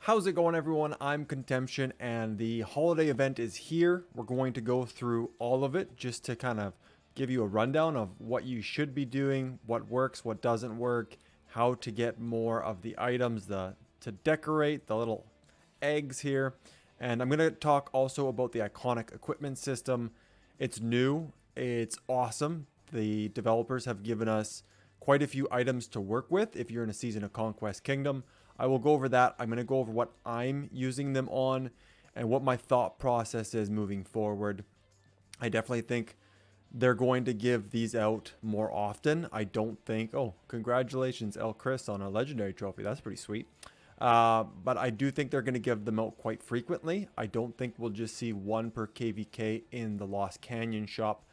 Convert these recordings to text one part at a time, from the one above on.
How's it going, everyone? I'm Contemption, and the holiday event is here. We're going to go through all of it just to kind of give you a rundown of what you should be doing, what works, what doesn't work, how to get more of the items to decorate the little eggs here. And I'm going to talk also about the iconic equipment system. It's new, it's awesome. The developers have given us quite a few items to work with if you're in a Season of Conquest Kingdom. I will go over that. I'm going to go over what I'm using them on and what my thought process is moving forward. I definitely think they're going to give these out more often. I don't think, oh, congratulations, El Chris, on a legendary trophy. That's pretty sweet. But I do think they're going to give them out quite frequently. I don't think we'll just see one per KVK in the Lost Canyon shop.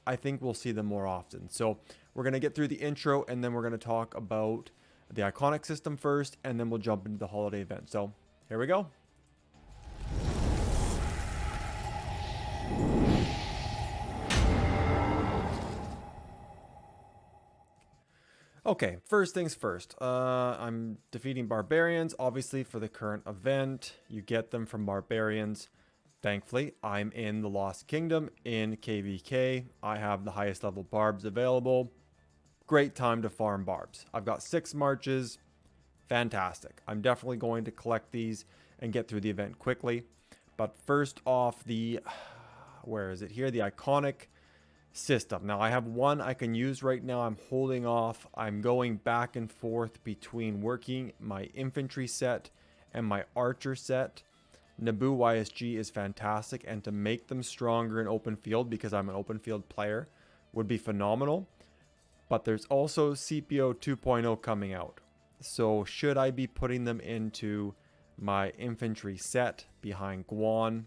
I think we'll see them more often. So we're going to get through the intro, and then we're going to talk about the iconic system first, and then we'll jump into the holiday event. So here we go. Okay, first things first. I'm defeating barbarians. Obviously, for the current event, you get them from barbarians. Thankfully, I'm in the Lost Kingdom in KVK. I have the highest level barbs available. Great time to farm barbs. I've got 6 marches. Fantastic. I'm definitely going to collect these and get through the event quickly. But first off, where is it here? The iconic system. Now I have one I can use right now. I'm holding off. I'm going back and forth between working my infantry set and my archer set. Naboo YSG is fantastic, and to make them stronger in open field, because I'm an open field player, would be phenomenal. But there's also CPO 2.0 coming out. So should I be putting them into my infantry set behind Guan?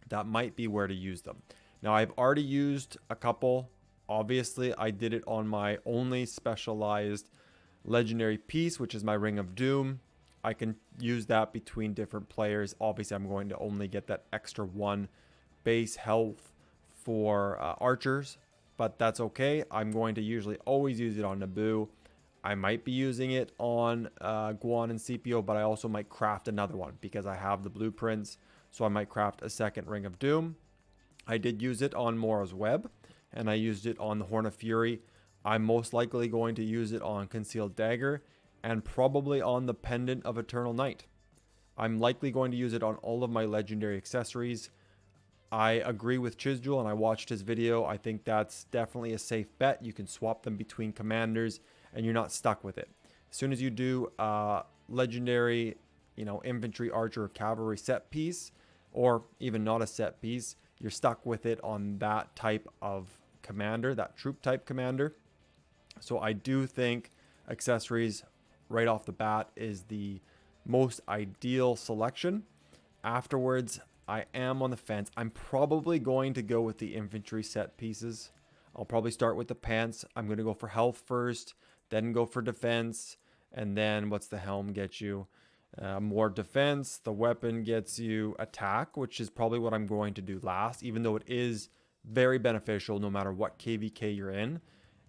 That might be where to use them. Now I've already used a couple. Obviously I did it on my only specialized legendary piece, which is my Ring of Doom. I can use that between different players. Obviously I'm going to only get that extra 1 base health for archers, but that's okay. I'm going to usually always use it on Naboo. I might be using it on Guan and CPO, but I also might craft another one because I have the blueprints. So I might craft a second Ring of Doom. I did use it on Mora's Web, and I used it on the Horn of Fury. I'm most likely going to use it on Concealed Dagger, and probably on the Pendant of Eternal Night. I'm likely going to use it on all of my legendary accessories. I agree with Chizdul, and I watched his video. I think that's definitely a safe bet. You can swap them between commanders, and you're not stuck with it. As soon as you do legendary, infantry, archer, cavalry set piece, or even not a set piece, you're stuck with it on that type of commander, that troop type commander. So I do think accessories right off the bat is the most ideal selection. Afterwards, I am on the fence. I'm probably going to go with the infantry set pieces. I'll probably start with the pants. I'm going to go for health first, then go for defense, and then what's the helm get you? More defense. The weapon gets you attack, which is probably what I'm going to do last, even though it is very beneficial no matter what KVK you're in.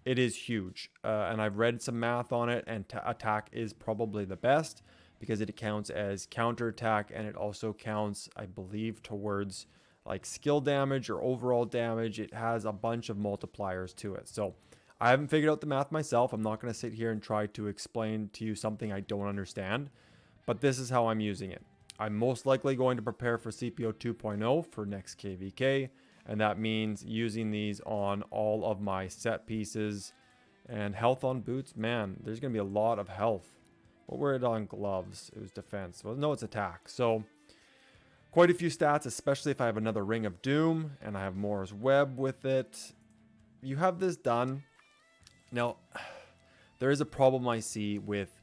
It is huge, and I've read some math on it, and attack is probably the best because it counts as counterattack, and it also counts, I believe, towards like skill damage or overall damage. It has a bunch of multipliers to it. So I haven't figured out the math myself. I'm not going to sit here and try to explain to you something I don't understand, but this is how I'm using it. I'm most likely going to prepare for CPO 2.0 for next KVK, and that means using these on all of my set pieces. And health on boots, man, there's going to be a lot of health. What were it on gloves? It was defense. Well, no, it's attack. So quite a few stats, especially if I have another Ring of Doom and I have Mora's Web with it. You have this done. Now, there is a problem I see with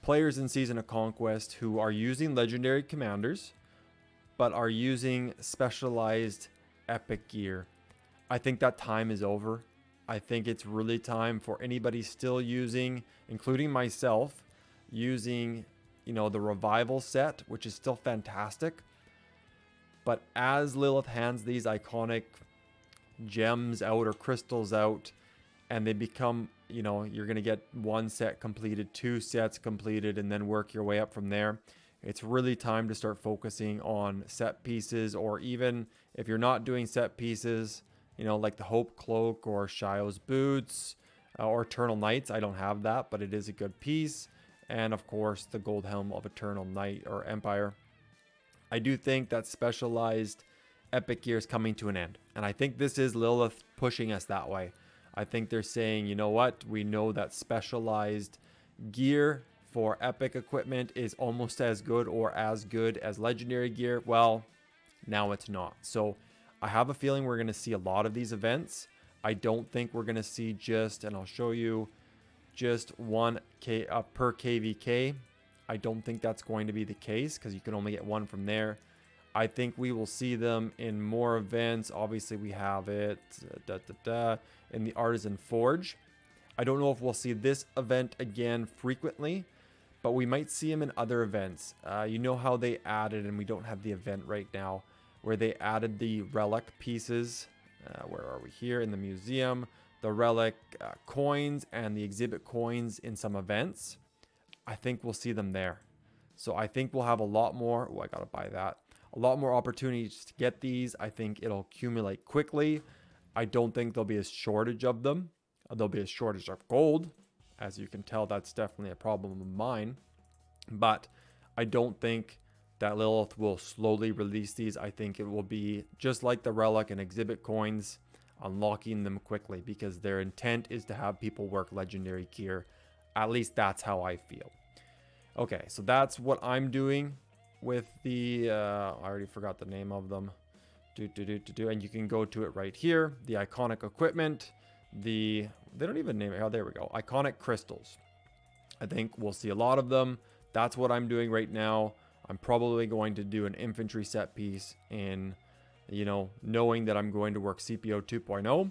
players in Season of Conquest who are using legendary commanders, but are using specialized epic gear. I think that time is over. I think it's really time for anybody still using, including myself, using, the revival set, which is still fantastic. But as Lilith hands these iconic gems out or crystals out, and they become, you're going to get 1 set completed, 2 sets completed, and then work your way up from there. It's really time to start focusing on set pieces, or even if you're not doing set pieces, like the Hope Cloak or Shio's Boots or Eternal Knights. I don't have that, but it is a good piece. And of course, the Gold Helm of Eternal Knight or Empire. I do think that specialized epic gear is coming to an end. And I think this is Lilith pushing us that way. I think they're saying, you know what? We know that specialized gear for epic equipment is almost as good or as good as legendary gear. Well, now it's not. So I have a feeling we're going to see a lot of these events. I don't think we're going to see just, and I'll show you, just one per KVK. I don't think that's going to be the case because you can only get one from there. I think we will see them in more events. Obviously, we have it in the Artisan Forge. I don't know if we'll see this event again frequently, but we might see them in other events. You know how they added, and we don't have the event right now, where they added the relic pieces. Where are we here? In the museum. The relic coins and the exhibit coins in some events. I think we'll see them there. So I think we'll have a lot more. Oh, I gotta buy that. A lot more opportunities to get these. I think it'll accumulate quickly. I don't think there'll be a shortage of them. There'll be a shortage of gold. As you can tell, that's definitely a problem of mine. But I don't think that Lilith will slowly release these. I think it will be just like the relic and exhibit coins, unlocking them quickly, because their intent is to have people work legendary gear. At least that's how I feel. Okay, so that's what I'm doing with the I already forgot the name of them. And you can go to it right here. The iconic equipment. They don't even name it. Oh, there we go. Iconic crystals. I think we'll see a lot of them. That's what I'm doing right now. I'm probably going to do an infantry set piece in, knowing that I'm going to work CPO 2.0.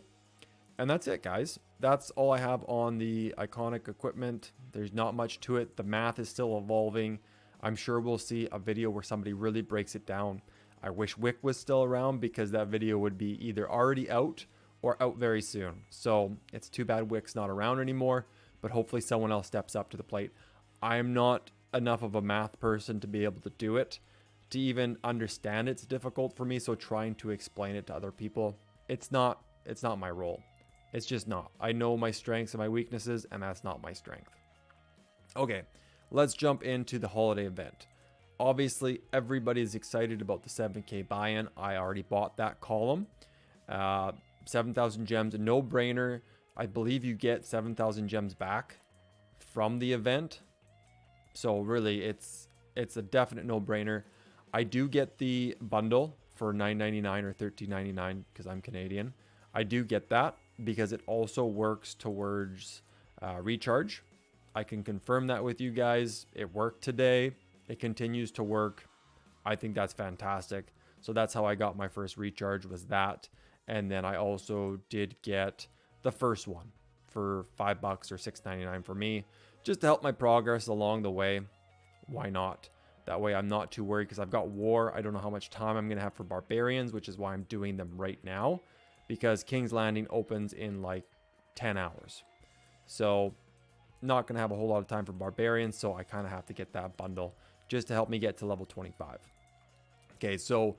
And that's it, guys. That's all I have on the iconic equipment. There's not much to it. The math is still evolving. I'm sure we'll see a video where somebody really breaks it down. I wish Wick was still around, because that video would be either already out or out very soon. So it's too bad Wick's not around anymore, but hopefully someone else steps up to the plate. I'm not enough of a math person to be able to do it. To even understand it's difficult for me, so trying to explain it to other people, it's not my role. It's just not. I know my strengths and my weaknesses, and that's not my strength. Okay, let's jump into the holiday event. Obviously, everybody's excited about the 7K buy-in. I already bought that column. 7,000 gems, a no-brainer. I believe you get 7,000 gems back from the event. So really, it's a definite no-brainer. I do get the bundle for $9.99 or $13.99 because I'm Canadian. I do get that because it also works towards recharge. I can confirm that with you guys. It worked today. It continues to work. I think that's fantastic. So that's how I got my first recharge, was that. And then I also did get the first one for $5 or $6.99 for me, just to help my progress along the way. Why not? That way I'm not too worried, because I've got war. I don't know how much time I'm going to have for barbarians, which is why I'm doing them right now, because King's Landing opens in like 10 hours. So not going to have a whole lot of time for barbarians, so I kind of have to get that bundle just to help me get to level 25. Okay, so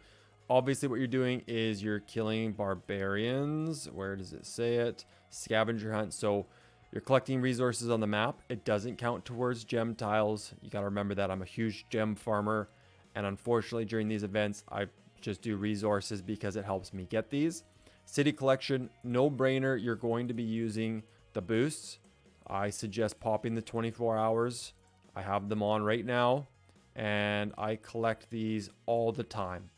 obviously what you're doing is you're killing barbarians. Where does it say it? Scavenger hunt. So you're collecting resources on the map. It doesn't count towards gem tiles. You got to remember that. I'm a huge gem farmer, and unfortunately during these events I just do resources because it helps me get these. City collection, no brainer. You're going to be using the boosts. I suggest popping the 24 hours. I have them on right now, and I collect these all the time.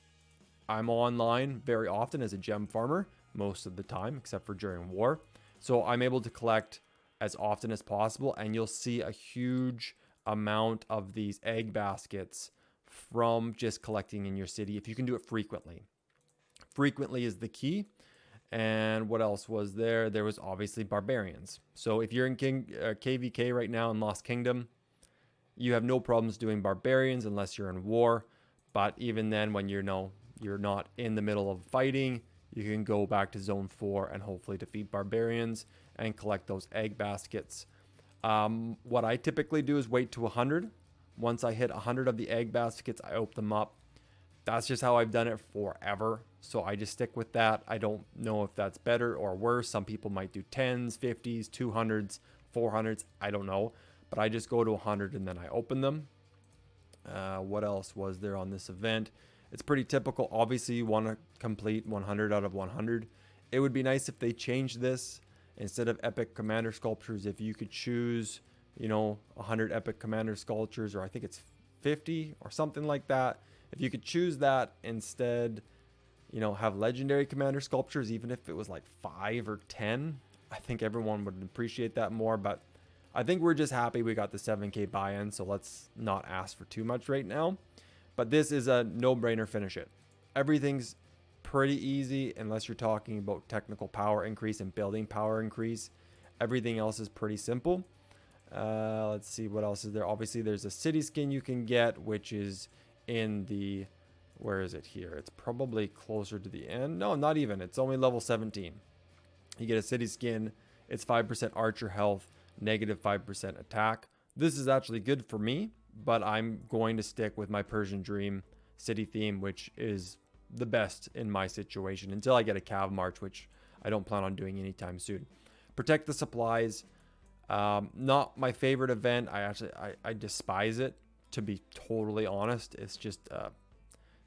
I'm online very often as a gem farmer, most of the time, except for during war. So I'm able to collect as often as possible, and you'll see a huge amount of these egg baskets from just collecting in your city if you can do it frequently. Frequently is the key. And what else was there? There was obviously barbarians. So if you're in KVK right now in Lost Kingdom, you have no problems doing barbarians unless you're in war. But even then, when you're not in the middle of fighting, you can go back to Zone 4 and hopefully defeat barbarians and collect those egg baskets. What I typically do is wait to 100 Once I hit 100 of the egg baskets, I open them up. That's just how I've done it forever. So I just stick with that. I don't know if that's better or worse. Some people might do 10s, 50s, 200s, 400s. I don't know. But I just go to 100 and then I open them. What else was there on this event? It's pretty typical. Obviously, you want to complete 100 out of 100. It would be nice if they changed this. Instead of epic commander sculptures, if you could choose, 100 epic commander sculptures, or I think it's 50 or something like that. If you could choose that instead, have legendary commander sculptures, even if it was like 5 or 10, I think everyone would appreciate that more. But I think we're just happy we got the 7K buy-in, so let's not ask for too much right now. But this is a no-brainer, finish it. Everything's pretty easy unless you're talking about technical power increase and building power increase. Everything else is pretty simple. Let's see what else is there. Obviously, there's a city skin you can get, which is in the... Where is it here? It's probably closer to the end. No, not even. It's only level 17. You get a city skin. It's 5% archer health, negative 5% attack. This is actually good for me, but I'm going to stick with my Persian Dream city theme, which is the best in my situation until I get a Cav March, which I don't plan on doing anytime soon. Protect the supplies. Not my favorite event. I despise it, to be totally honest. It's just a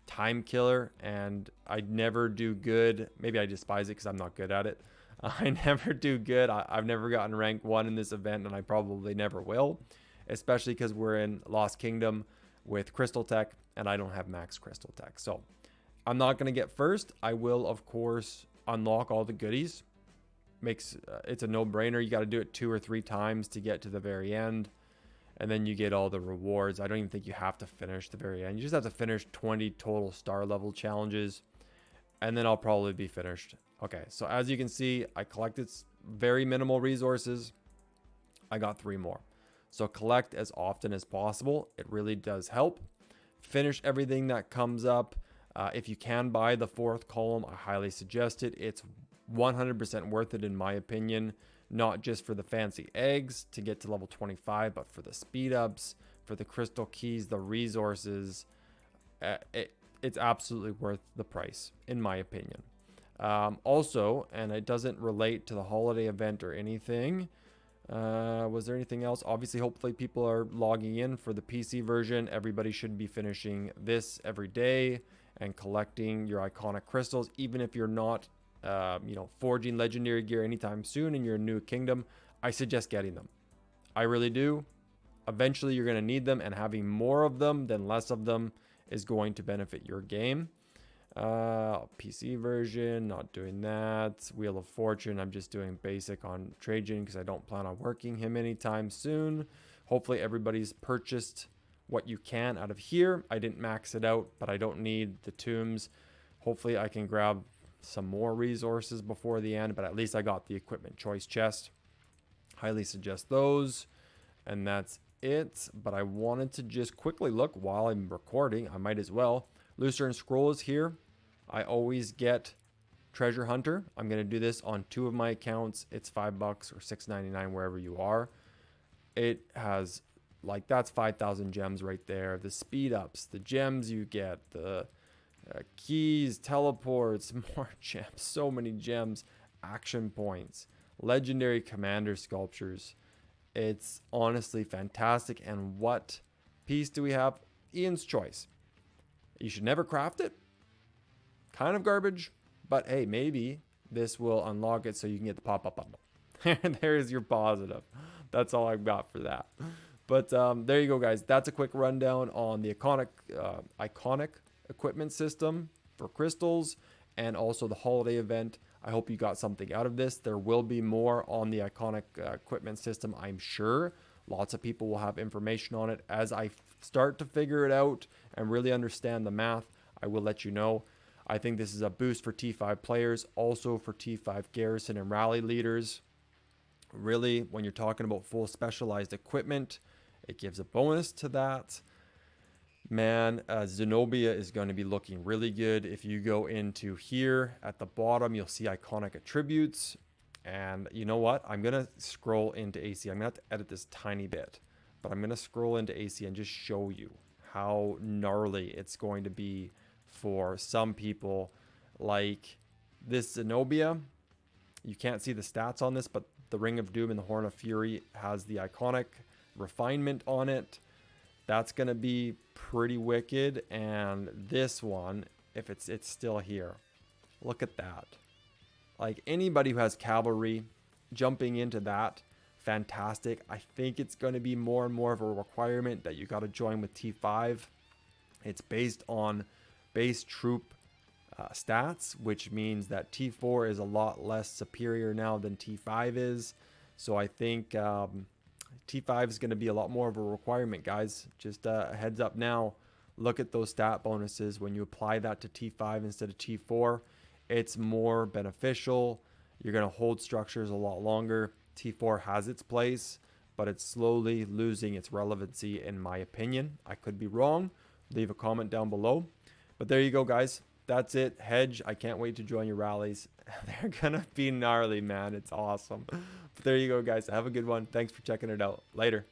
time killer, and I never do good. Maybe I despise it because I'm not good at it. I never do good. I've never gotten rank 1 in this event, and I probably never will, especially because we're in Lost Kingdom with Crystal Tech, and I don't have max Crystal Tech. So I'm not going to get first. I will, of course, unlock all the goodies. It's a no-brainer. You got to do it 2 or 3 times to get to the very end, and then you get all the rewards. I don't even think you have to finish the very end. You just have to finish 20 total star level challenges, and then I'll probably be finished. Okay, so as you can see, I collected very minimal resources. I got 3 more. So collect as often as possible. It really does help. Finish everything that comes up. If you can buy the 4th column, I highly suggest it. It's 100% worth it in my opinion. Not just for the fancy eggs to get to level 25, but for the speed ups, for the crystal keys, the resources. It's absolutely worth the price, in my opinion. Also, and it doesn't relate to the holiday event or anything. Was there anything else? Obviously, hopefully people are logging in for the PC version. Everybody should be finishing this every day and collecting your iconic crystals, even if you're not forging legendary gear anytime soon and you're in New Kingdom. I suggest getting them. I really do. Eventually you're going to need them, and having more of them than less of them is going to benefit your game. PC version, not doing that. Wheel of Fortune, I'm just doing basic on Trajan because I don't plan on working him anytime soon. Hopefully everybody's purchased what you can out of here. I didn't max it out, but I don't need the tombs. Hopefully I can grab some more resources before the end, but at least I got the equipment choice chest. Highly suggest those, and that's it. But I wanted to just quickly look while I'm recording. I might as well. Lucerne Scroll is here. I always get Treasure Hunter. I'm going to do this on 2 of my accounts. It's $5 or $6.99 wherever you are. It has, that's 5,000 gems right there. The speed ups, the gems you get, the keys, teleports, more gems, so many gems, action points, legendary commander sculptures. It's honestly fantastic. And what piece do we have? Ian's Choice. You should never craft it. Kind of garbage, but hey, maybe this will unlock it so you can get the pop-up bundle. There's your positive. That's all I've got for that. But there you go, guys. That's a quick rundown on the iconic equipment system for crystals and also the holiday event. I hope you got something out of this. There will be more on the iconic equipment system, I'm sure. Lots of people will have information on it. As I start to figure it out and really understand the math, I will let you know. I think this is a boost for T5 players, also for T5 garrison and rally leaders. Really, when you're talking about full specialized equipment, it gives a bonus to that. Man, Zenobia is going to be looking really good. If you go into here at the bottom, you'll see iconic attributes. And you know what? I'm going to scroll into AC. I'm going to have to edit this tiny bit. but I'm going to scroll into AC and just show you how gnarly it's going to be for some people. Like this Zenobia, you can't see the stats on this, but the Ring of Doom and the Horn of Fury has the iconic refinement on it. That's going to be pretty wicked. And this one, if it's still here, look at that. Like anybody who has cavalry jumping into that, fantastic. I think it's going to be more and more of a requirement that you got to join with T5. It's based on base troop stats, which means that T4 is a lot less superior now than T5 is. So I think T5 is going to be a lot more of a requirement, guys. Just a heads up now. Look at those stat bonuses. When you apply that to T5 instead of T4, it's more beneficial. You're going to hold structures a lot longer. T4 has its place, but it's slowly losing its relevancy in my opinion. I could be wrong. Leave a comment down below. But there you go, guys. That's it. Hedge, I can't wait to join your rallies. They're going to be gnarly, man. It's awesome. But there you go, guys. Have a good one. Thanks for checking it out. Later.